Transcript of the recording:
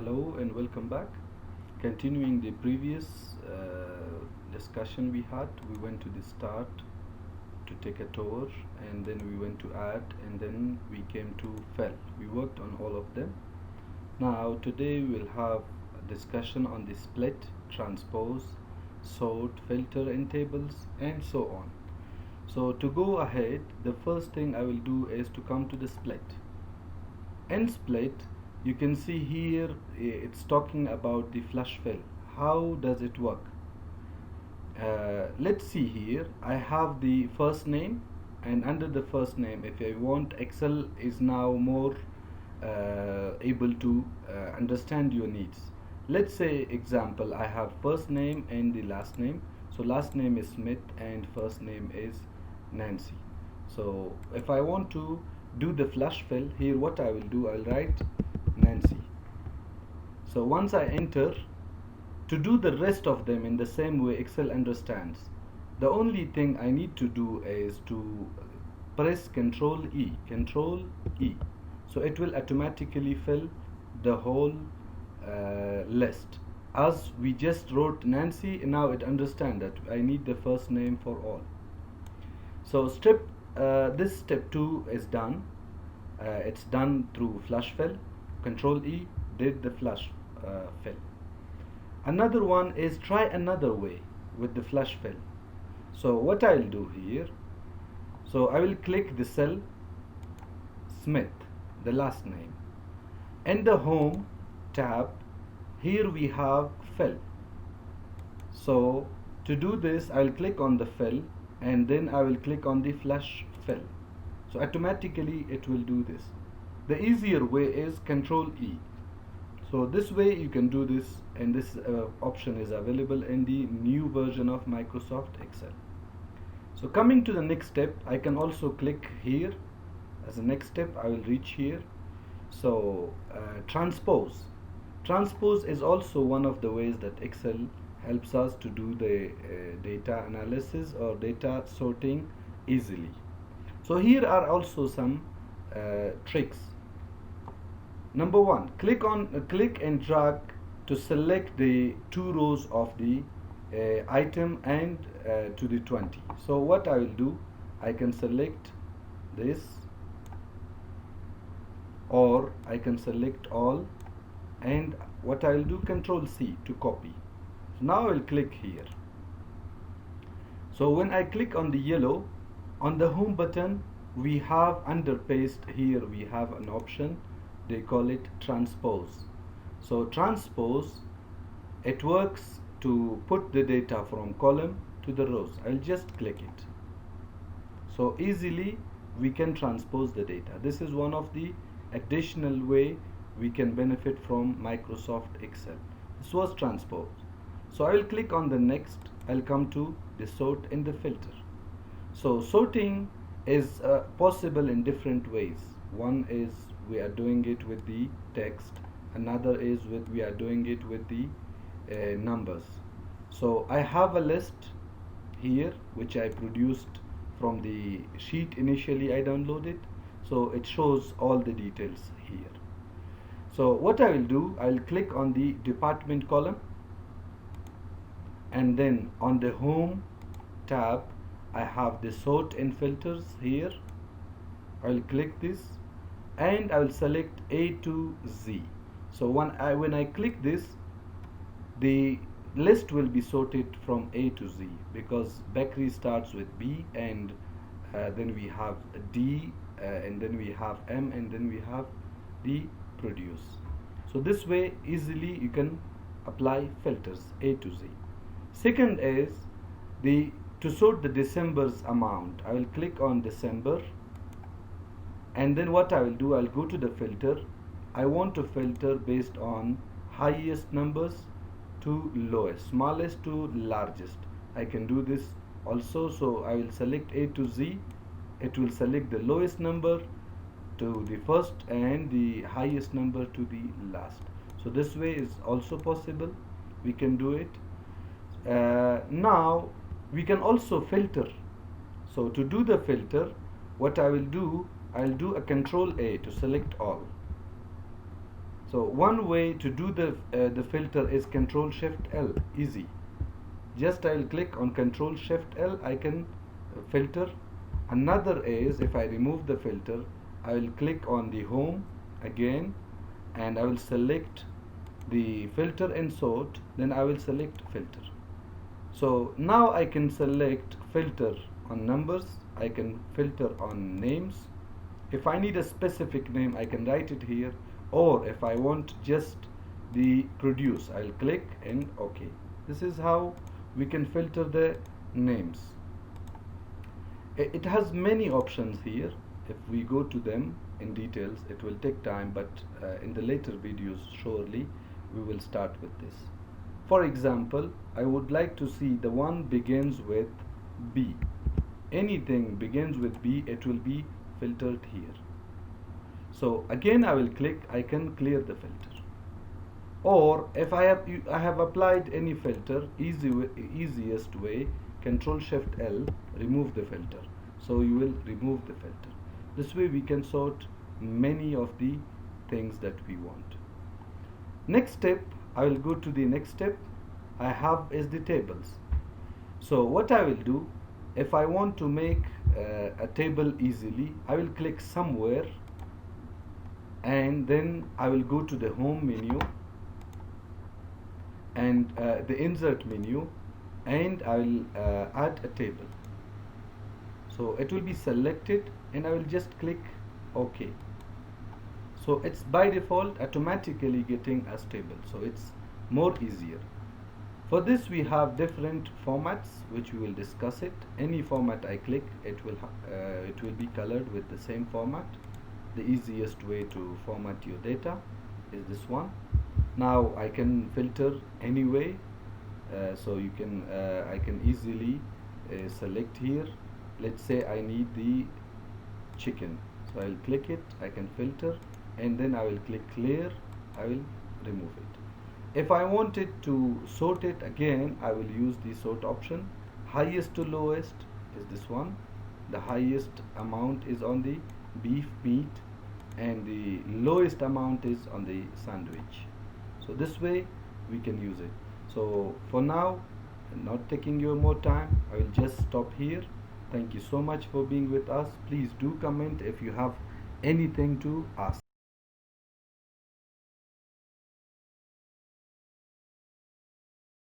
Hello and welcome back. Continuing the previous discussion we had, we went to the start to take a tour, and then we went to add, and then we came to fill. We worked on all of them. Now, today we'll have a discussion on the split, transpose, sort, filter in tables, and so on. So, to go ahead, the first thing I will do is to come to the split. In split, you can see here it's talking about the flush fill. How does it work? Let's see here. I have the first name, and under the first name, if I want, Excel is now more able to understand your needs. Let's say example, I have first name and the last name. So last name is Smith and first name is Nancy. So if I want to do the flush fill here, what I will do, I'll write Nancy. So once I enter, to do the rest of them in the same way Excel understands, the only thing I need to do is to press Control E. So it will automatically fill the whole list. As we just wrote Nancy, now it understands that I need the first name for all. So this step 2 is done. It's done through flush fill. Control E did the flush fill. Another one is try another way with the flush fill. So what I'll do here, so I will click the cell Smith, the last name. In the home tab, here we have fill. So to do this, I'll click on the fill, and then I will click on the flush fill. So automatically it will do this. The easier way is Control E. So this way you can do this, and this option is available in the new version of Microsoft Excel. So coming to the next step, I can also click here. As a next step, I will reach here. So transpose. Transpose is also one of the ways that Excel helps us to do the data analysis or data sorting easily. So here are also some tricks. Number one, click and drag to select the two rows of the item and to the 20. So what I will do, I can select this, or I can select all, and what I will do, Control C to copy. So now I will click here. So when I click on the yellow, on the home button, we have under paste here, we have an option, they call it transpose. So transpose, it works to put the data from column to the rows. I'll just click it. So easily we can transpose the data. This is one of the additional way we can benefit from Microsoft Excel. This was transpose. So I will click on the next. I'll come to the sort and the filter. So sorting is possible in different ways. One is we are doing it with the text, another is we are doing it with the numbers. So I have a list here which I produced from the sheet initially I downloaded, so it shows all the details here. So what I will do, I'll click on the department column, and then on the home tab I have the sort and filters here. I'll click this and I will select A to Z. So when I click this, the list will be sorted from A to Z, because bakery starts with B, and then we have D, and then we have M, and then we have the produce. So this way easily you can apply filters A to Z. Second is to sort the December's amount. I will click on December, and then what I will do, I'll go to the filter. I want to filter based on highest numbers to lowest, smallest to largest. I can do this also. So I will select A to Z. It will select the lowest number to the first and the highest number to the last. So this way is also possible. We can do it. Now we can also filter. So to do the filter, what I will do, I'll do a Control A to select all. So one way to do the filter is Control Shift L. Easy. Just I will click on Control Shift L. I can filter. Another is, if I remove the filter, I will click on the Home again, and I will select the filter and sort. Then I will select filter. So now I can select filter on numbers. I can filter on names. If I need a specific name, I can write it here, or if I want just the produce, I'll click and OK. This is how we can filter the names. It has many options here. If we go to them in details, it will take time, but in the later videos surely we will start with this. For example, I would like to see the one begins with B. Anything begins with B, it will be filtered here. So again I will click, I can clear the filter. Or if I have applied any filter, easiest way, Control Shift L, remove the filter. So you will remove the filter. This way we can sort many of the things that we want. Next step, I will go to the next step I have is the tables. So what I will do, if I want to make a table easily, I will click somewhere, and then I will go to the Home menu and the Insert menu, and I will add a table. So it will be selected, and I will just click OK. So it's by default automatically getting us table, so it's more easier. For this we have different formats which we will discuss it. Any format I click, it will be colored with the same format. The easiest way to format your data is this one. Now I can filter anyway, so you can I can easily select here. Let's say I need the chicken, so I'll click it, I can filter, and then I will click clear, I will remove it. If I wanted to sort it again, I will use the sort option. Highest to lowest is this one. The highest amount is on the beef meat, and the lowest amount is on the sandwich. So this way we can use it. So for now, not taking your more time, I will just stop here. Thank you so much for being with us. Please do comment if you have anything to ask.